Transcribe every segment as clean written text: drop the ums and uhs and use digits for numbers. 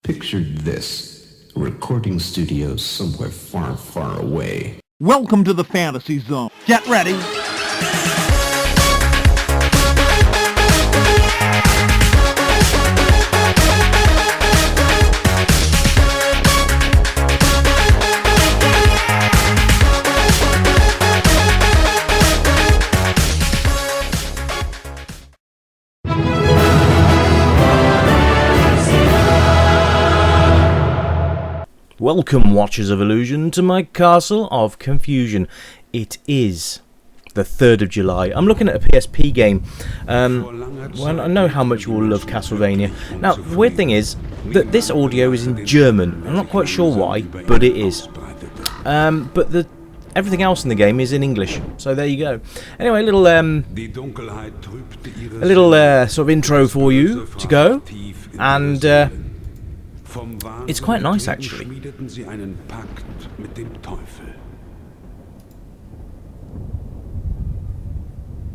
Picture this, a recording studio somewhere far, far away. Welcome to the fantasy zone. Get ready. Welcome, Watchers of Illusion, to my Castle of Confusion. It is the 3rd of July. I'm looking at a PSP game. Well, I know how much you all love Castlevania. Now, the weird thing is that this audio is in German. I'm not quite sure why, but it is. But everything else in the game is in English. So there you go. Anyway, a little sort of intro for you to go, and it's quite nice, actually.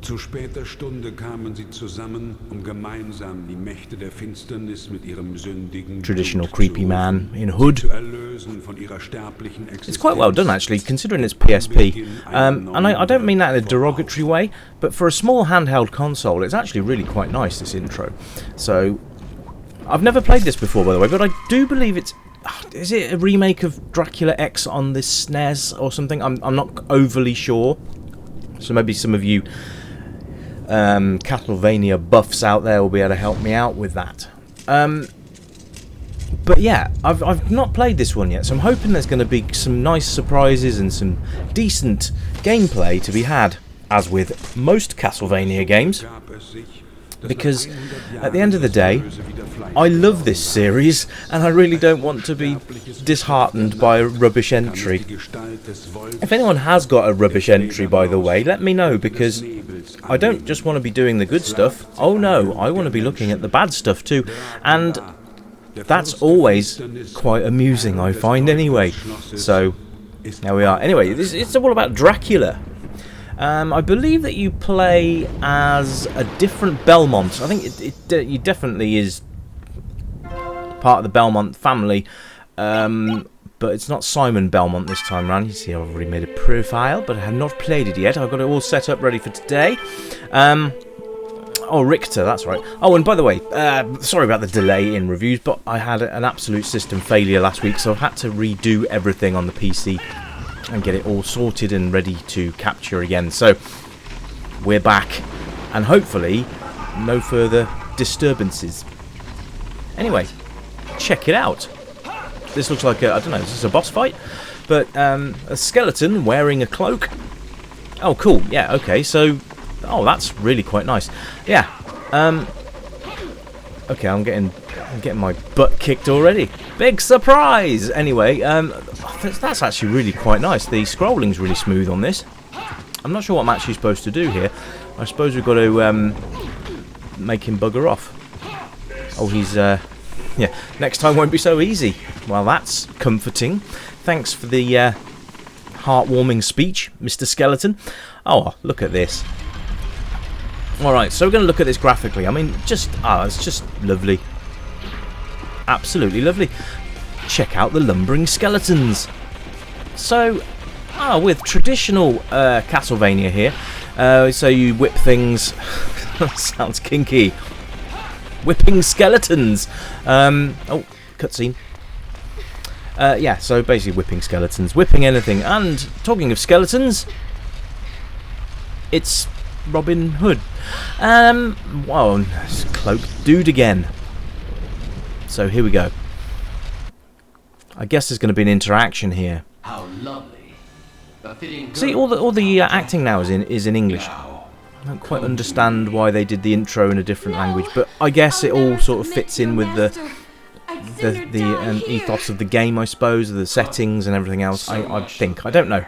Zu später Stunde kamen sie zusammen, gemeinsam die Mächte der Finsternis mit ihrem sündigen Traditional creepy man in hood. zu erlösen von ihrer sterblichen Existenz. It's quite well done, actually, considering it's PSP. And I don't mean that in a derogatory way, but for a small handheld console, it's actually really quite nice, this intro. So, I've never played this before, by the way, but I do believe it's... Is it a remake of Dracula X on this SNES or something? I'm not overly sure. So maybe some of you Castlevania buffs out there will be able to help me out with that. But yeah, I've not played this one yet, so I'm hoping there's going to be some nice surprises and some decent gameplay to be had, as with most Castlevania games. Because at the end of the day, I love this series, and I really don't want to be disheartened by a rubbish entry. If anyone has got a rubbish entry, by the way, let me know, because I don't just want to be doing the good stuff. Oh no, I want to be looking at the bad stuff too, and that's always quite amusing, I find, anyway. So, there we are. Anyway, it's all about Dracula. I believe that you play as a different Belmont. I think it definitely is part of the Belmont family, but it's not Simon Belmont this time around. You see, I've already made a profile, but I have not played it yet. I've got it all set up ready for today. Oh, Richter, that's right. Oh, and by the way, sorry about the delay in reviews, but I had an absolute system failure last week, so I've had to redo everything on the PC and get it all sorted and ready to capture again. So we're back, and hopefully no further disturbances. Anyway, check it out. This looks like I don't know, is this a boss fight? But a skeleton wearing a cloak. Oh, cool. Yeah, okay. So, oh, that's really quite nice. Yeah. Okay, I'm getting my butt kicked already. Big surprise! Anyway, that's actually really quite nice. The scrolling's really smooth on this. I'm not sure what I'm actually supposed to do here. I suppose we've got to make him bugger off. Oh, he's... yeah, next time won't be so easy. Well, that's comforting. Thanks for the heartwarming speech, Mr. Skeleton. Oh, look at this. Alright, so we're going to look at this graphically. I mean, it's just lovely. Absolutely lovely. Check out the lumbering skeletons. So, with traditional Castlevania here, so you whip things. Sounds kinky. Whipping skeletons. Oh, cutscene. Yeah, so basically whipping skeletons, whipping anything. And talking of skeletons, it's Robin Hood. Well, cloaked dude again. So here we go. I guess there's going to be an interaction here. How lovely. See, all the acting now is in English. I don't quite understand why they did the intro in a different language, but I guess it all sort of fits in with the ethos of the game, I suppose, the settings and everything else. I think. I don't know.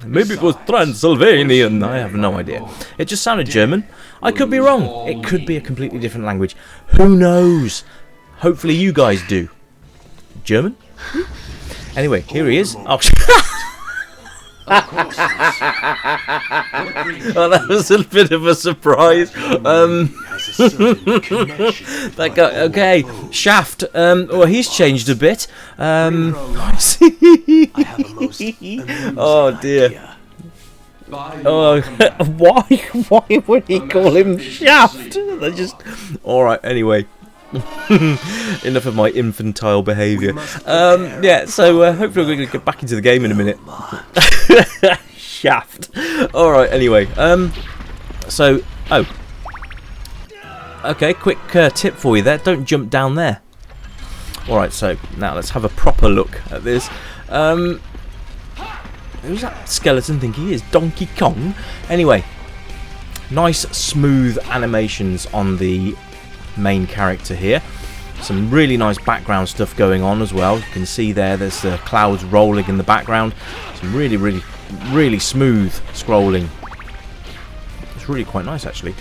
Maybe it was Transylvanian. I have no idea. It just sounded German. I could be wrong. It could be a completely different language. Who knows? Hopefully you guys do. German? Anyway, here he is. Oh, oh, that was a bit of a surprise. That guy, okay, Shaft. Well, he's changed a bit. I see. Oh dear. Oh, why would he call him Shaft? They just. All right. Anyway. Enough of my infantile behaviour. Yeah. So hopefully we're going to get back into the game in a minute. Shaft. All right. Anyway. So. Oh. Okay. Quick tip for you there. Don't jump down there. All right. So now let's have a proper look at this. Who's that skeleton think he is? Donkey Kong? Anyway, nice smooth animations on the main character here. Some really nice background stuff going on as well. You can see there's the clouds rolling in the background. Some really smooth scrolling. It's really quite nice actually.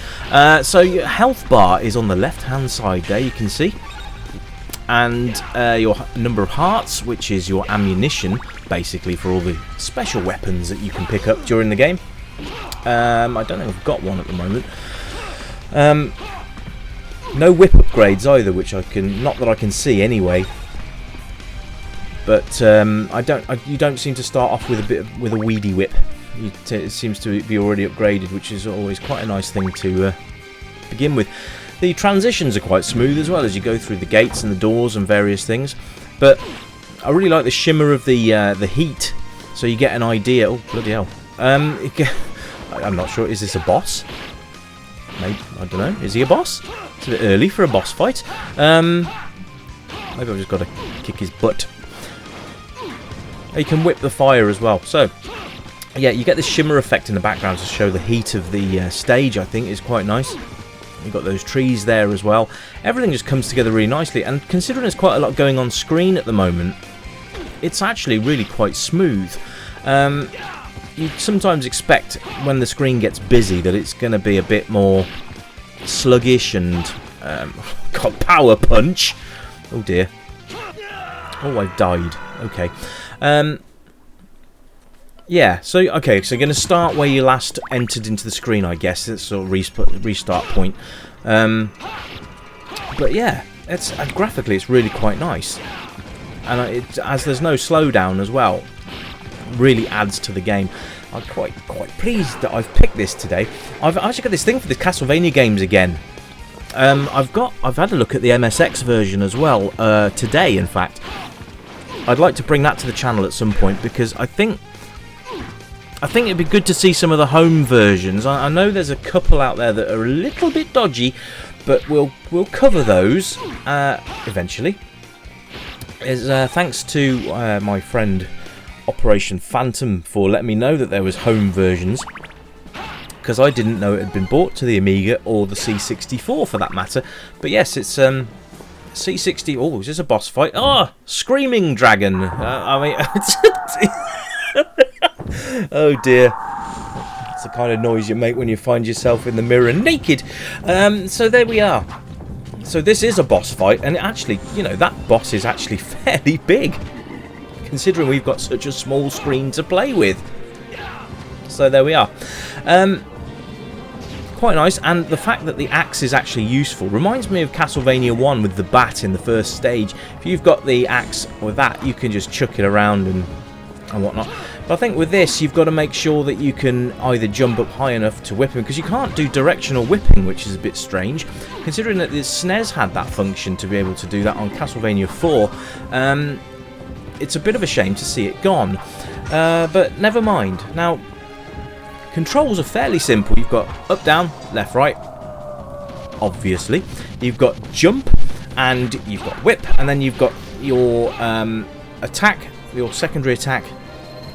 So your health bar is on the left hand side there, you can see. And your number of hearts, which is your ammunition, basically for all the special weapons that you can pick up during the game. I don't think I've got one at the moment. No whip upgrades either, which not that I can see anyway. But you don't seem to start off with a weedy whip. It seems to be already upgraded, which is always quite a nice thing to begin with. The transitions are quite smooth as well as you go through the gates and the doors and various things. But I really like the shimmer of the heat, so you get an idea. Oh, bloody hell. I'm not sure. Is this a boss? Maybe, I don't know. Is he a boss? It's a bit early for a boss fight. Maybe I've just got to kick his butt. You can whip the fire as well. So, yeah, you get this shimmer effect in the background to show the heat of the stage, I think, is quite nice. You've got those trees there as well. Everything just comes together really nicely, and considering there's quite a lot going on screen at the moment, it's actually really quite smooth. You sometimes expect when the screen gets busy that it's going to be a bit more sluggish and got power punch. Oh dear. Oh, I've died. Okay. Yeah, so you're going to start where you last entered into the screen, I guess. It's sort of restart point. But yeah, graphically it's really quite nice. And as there's no slowdown as well, really adds to the game. I'm quite pleased that I've picked this today. I've actually got this thing for the Castlevania games again. I've had a look at the MSX version as well today, in fact. I'd like to bring that to the channel at some point because I think it'd be good to see some of the home versions. I know there's a couple out there that are a little bit dodgy, but we'll cover those eventually. Thanks to my friend Operation Phantom for letting me know that there was home versions, because I didn't know it had been brought to the Amiga or the C64 for that matter. But yes, it's C60. Oh, is this a boss fight? Oh, Screaming Dragon. I mean, oh dear. It's the kind of noise you make when you find yourself in the mirror naked. So there we are. So this is a boss fight, and actually, you know, that boss is actually fairly big, considering we've got such a small screen to play with. So there we are. Quite nice, and the fact that the axe is actually useful reminds me of Castlevania 1 with the bat in the first stage. If you've got the axe or that, you can just chuck it around and whatnot. But I think with this, you've got to make sure that you can either jump up high enough to whip him, because you can't do directional whipping, which is a bit strange, considering that the SNES had that function to be able to do that on Castlevania 4. It's a bit of a shame to see it gone, but never mind. Now, controls are fairly simple. You've got up, down, left, right, obviously. You've got jump, and you've got whip, and then you've got your attack, your secondary attack,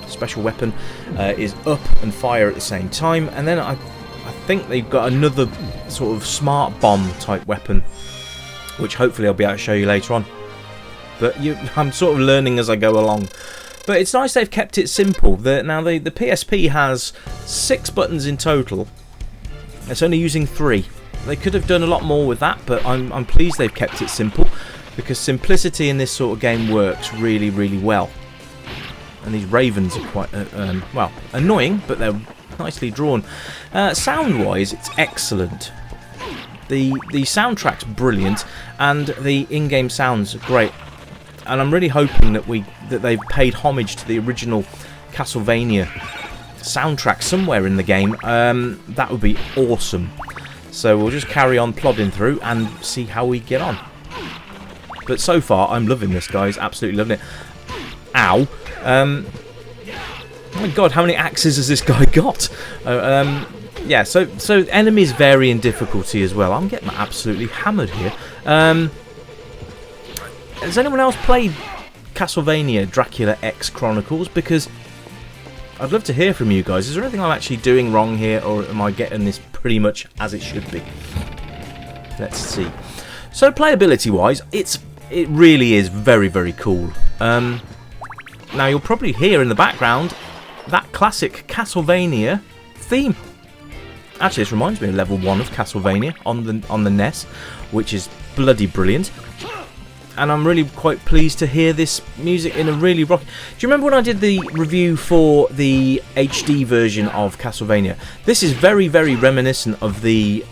special weapon is up and fire at the same time. And then I think they've got another sort of smart bomb type weapon, which hopefully I'll be able to show you later on. But I'm sort of learning as I go along. But it's nice they've kept it simple. Now the PSP has 6 buttons in total. It's only using 3. They could have done a lot more with that, but I'm pleased they've kept it simple, because simplicity in this sort of game works really, really well. And these ravens are quite, well, annoying, but they're nicely drawn. Sound-wise, it's excellent. The soundtrack's brilliant, and the in-game sounds are great. And I'm really hoping that they've paid homage to the original Castlevania soundtrack somewhere in the game. That would be awesome. So we'll just carry on plodding through and see how we get on. But so far, I'm loving this, guys. Absolutely loving it. Ow. Oh my god, how many axes has this guy got? Yeah, so enemies vary in difficulty as well. I'm getting absolutely hammered here. Has anyone else played Castlevania Dracula X Chronicles? Because I'd love to hear from you guys. Is there anything I'm actually doing wrong here, or am I getting this pretty much as it should be? Let's see. So playability-wise, it really is very, very cool. Now you'll probably hear in the background that classic Castlevania theme. Actually, this reminds me of level 1 of Castlevania on the NES, which is bloody brilliant. And I'm really quite pleased to hear this music in a really rock. Do you remember when I did the review for the HD version of Castlevania? This is very, very reminiscent of the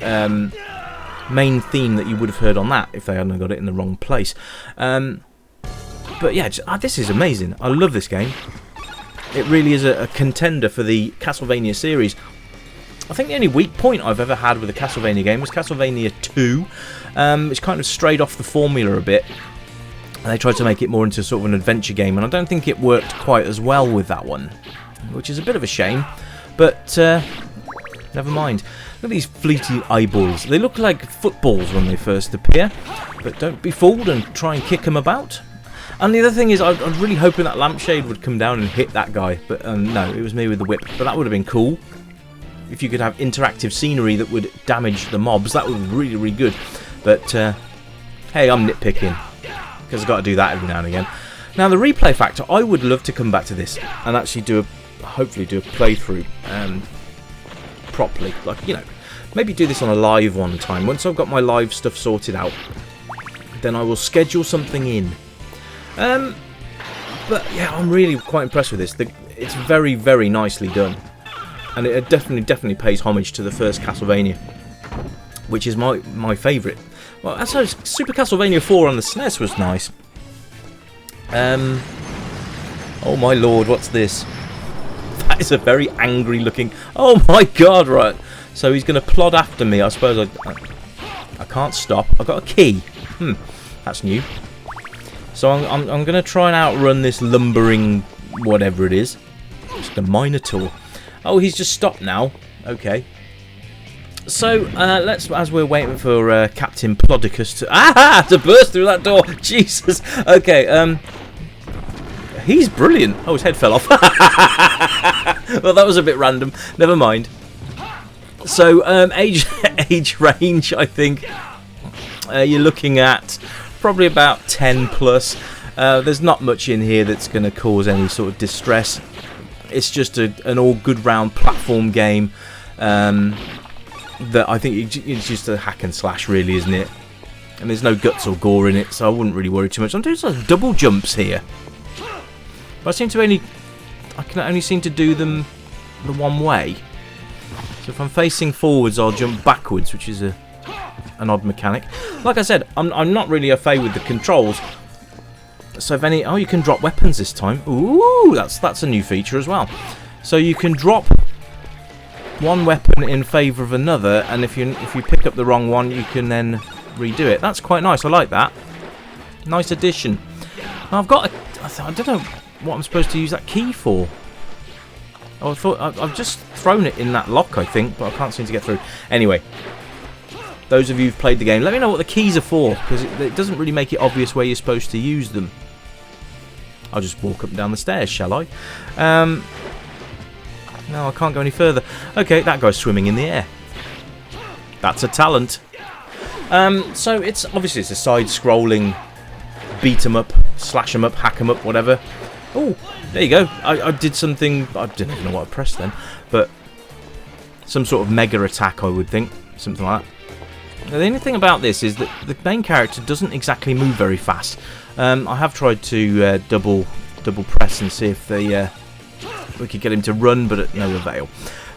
main theme that you would have heard on that if they hadn't got it in the wrong place. But yeah, this is amazing. I love this game. It really is a contender for the Castlevania series. I think the only weak point I've ever had with a Castlevania game was Castlevania 2, which kind of strayed off the formula a bit. And they tried to make it more into sort of an adventure game, and I don't think it worked quite as well with that one, which is a bit of a shame. But never mind. Look at these fleeting eyeballs. They look like footballs when they first appear, but don't be fooled and try and kick them about. And the other thing is, I was really hoping that lampshade would come down and hit that guy, but no, it was me with the whip. But that would have been cool. If you could have interactive scenery that would damage the mobs, that would be really, really good. But hey, I'm nitpicking, because I've got to do that every now and again. Now, the replay factor, I would love to come back to this and actually hopefully do a playthrough properly. Like, you know, maybe do this on a live one time. Once I've got my live stuff sorted out, then I will schedule something in. But yeah, I'm really quite impressed with this. It's very, very nicely done. And it definitely pays homage to the first Castlevania, which is my favourite. Well, I suppose Super Castlevania 4 on the SNES was nice. Oh my lord, what's this? That is a very angry looking... Oh my god, right. So he's going to plod after me. I suppose I can't stop. I've got a key. That's new. So I'm going to try and outrun this lumbering whatever it is. Just a Minotaur. Oh, he's just stopped now. Okay. So, as we're waiting for Captain Plodicus to burst through that door. Jesus. Okay, he's brilliant. Oh, his head fell off. Well, that was a bit random. Never mind. So, age range, I think you're looking at probably about 10 plus. There's not much in here that's going to cause any sort of distress. It's just an all good round platform game that I think it's just a hack and slash, really, isn't it? And there's no guts or gore in it, so I wouldn't really worry too much. I'm doing some double jumps here, but I can only seem to do them the one way. So if I'm facing forwards, I'll jump backwards, which is an odd mechanic. Like I said, I'm not really au fait with the controls. So if any... Oh, you can drop weapons this time. Ooh, that's a new feature as well. So you can drop one weapon in favour of another, and if you pick up the wrong one, you can then redo it. That's quite nice. I like that. Nice addition. Now I've got I don't know what I'm supposed to use that key for. Oh, I thought I've just thrown it in that lock, I think, but I can't seem to get through. Anyway, those of you who've played the game, let me know what the keys are for, because it doesn't really make it obvious where you're supposed to use them. I'll just walk up and down the stairs, shall I? No, I can't go any further. Okay, that guy's swimming in the air. That's a talent. So it's obviously a side-scrolling beat 'em up, slash 'em up, hack 'em up, whatever. Oh, there you go. I did something. I didn't even know what I pressed then, but some sort of mega attack, I would think, something like that. Now, the only thing about this is that the main character doesn't exactly move very fast. I have tried to double press and see if we could get him to run, but at no avail.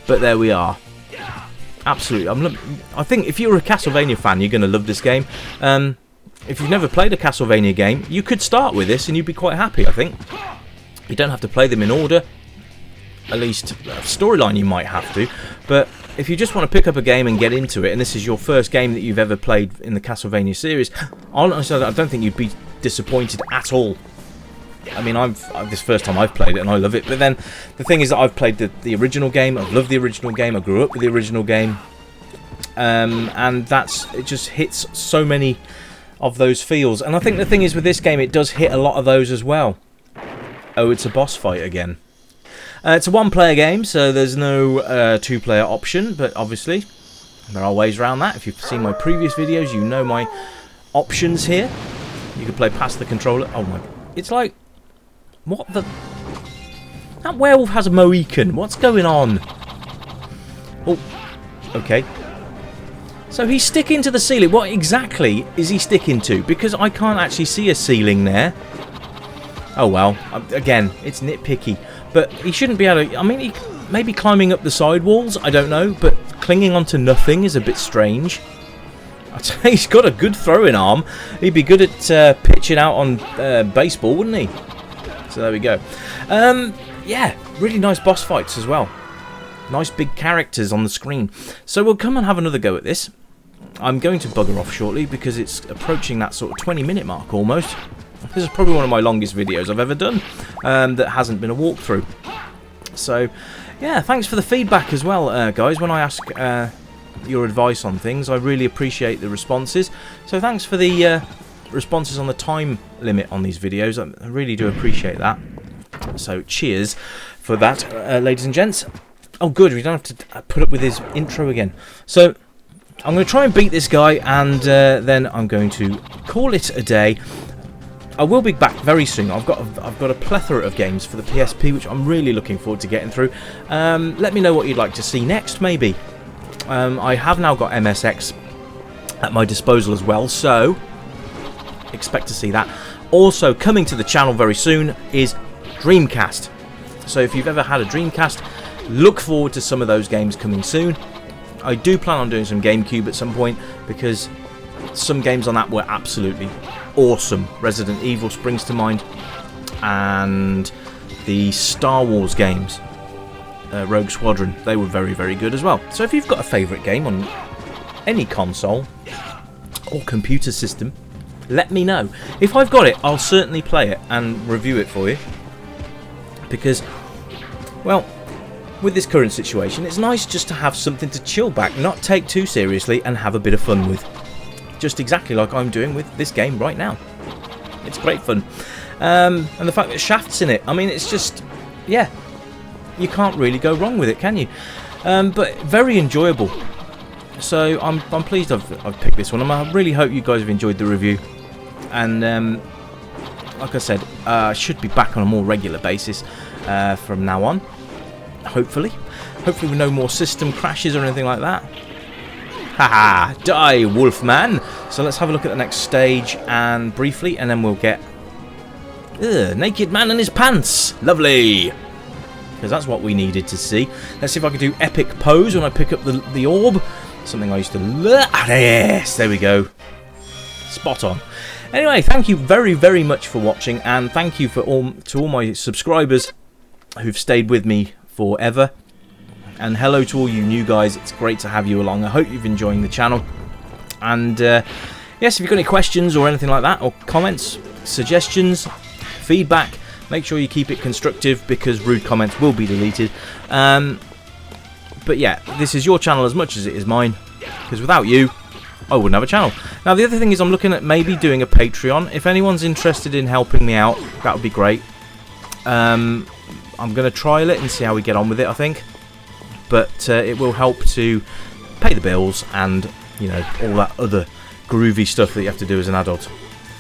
But there we are. Absolutely. I think if you're a Castlevania fan, you're going to love this game. If you've never played a Castlevania game, you could start with this and you'd be quite happy, I think. You don't have to play them in order. At least storyline you might have to. But if you just want to pick up a game and get into it, and this is your first game that you've ever played in the Castlevania series, honestly, I don't think you'd be disappointed at all. I mean, this first time I've played it and I love it. But then the thing is that I've played the original game. I've loved the original game. I grew up with the original game, and it just hits so many of those feels. And I think the thing is with this game, it does hit a lot of those as well. Oh, it's a boss fight again. It's a one-player game, so there's no two-player option. But obviously, there are ways around that. If you've seen my previous videos, you know my options here. You can play past the controller. Oh my! It's like. What the... That werewolf has a Mohican. What's going on? Oh, okay. So he's sticking to the ceiling. What exactly is he sticking to? Because I can't actually see a ceiling there. Oh well. Again, it's nitpicky. But he shouldn't be able to... I mean, he maybe climbing up the side walls. I don't know. But clinging onto nothing is a bit strange. I'd say he's got a good throwing arm. He'd be good at pitching out on baseball, wouldn't he? So there we go. Yeah, really nice boss fights as well. Nice big characters on the screen. So we'll come and have another go at this. I'm going to bugger off shortly because it's approaching that sort of 20-minute mark almost. This is probably one of my longest videos I've ever done that hasn't been a walkthrough. So, yeah, thanks for the feedback as well, guys. When I ask your advice on things, I really appreciate the responses. So thanks for the... responses on the time limit on these videos. I really do appreciate that. So cheers for that, ladies and gents. Oh good, we don't have to put up with his intro again. So I'm going to try and beat this guy, and then I'm going to call it a day. I will be back very soon. I've got a plethora of games for the PSP which I'm really looking forward to getting through. Let me know what you'd like to see next maybe. I have now got MSX at my disposal as well, so expect to see that. Also coming to the channel very soon is Dreamcast. So if you've ever had a Dreamcast, look forward to some of those games coming soon. I do plan on doing some GameCube at some point because some games on that were absolutely awesome. Resident Evil springs to mind, and the Star Wars games, Rogue Squadron, they were very, very good as well. So if you've got a favourite game on any console or computer system, let me know. If I've got it, I'll certainly play it and review it for you. Because, well, with this current situation, it's nice just to have something to chill back, not take too seriously, and have a bit of fun with. Just exactly like I'm doing with this game right now. It's great fun. And the fact that Shaft's in it, I mean, it's just, yeah, you can't really go wrong with it, can you? But very enjoyable. So I'm pleased I've picked this one. I really hope you guys have enjoyed the review. And like I said, I should be back on a more regular basis from now on. Hopefully with no more system crashes or anything like that. Haha, die, Wolfman! So let's have a look at the next stage and briefly, and then we'll get naked man in his pants. Lovely, because that's what we needed to see. Let's see if I can do epic pose when I pick up the orb. Something I used to love. Yes, there we go. Spot on. Anyway, thank you very, very much for watching, and thank you to all my subscribers who've stayed with me forever. And hello to all you new guys. It's great to have you along. I hope you're enjoying the channel. And yes, if you've got any questions or anything like that, or comments, suggestions, feedback, make sure you keep it constructive because rude comments will be deleted. But yeah, this is your channel as much as it is mine, because without you, I wouldn't have a channel. Now the other thing is I'm looking at maybe doing a Patreon. If anyone's interested in helping me out, that would be great. I'm going to trial it and see how we get on with it, I think. But it will help to pay the bills and, you know, all that other groovy stuff that you have to do as an adult.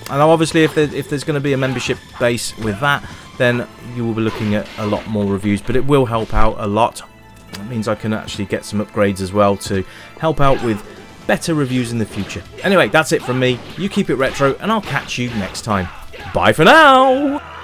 And obviously if there's going to be a membership base with that, then you will be looking at a lot more reviews, but it will help out a lot. It means I can actually get some upgrades as well to help out with better reviews in the future. Anyway, that's it from me. You keep it retro, and I'll catch you next time. Bye for now!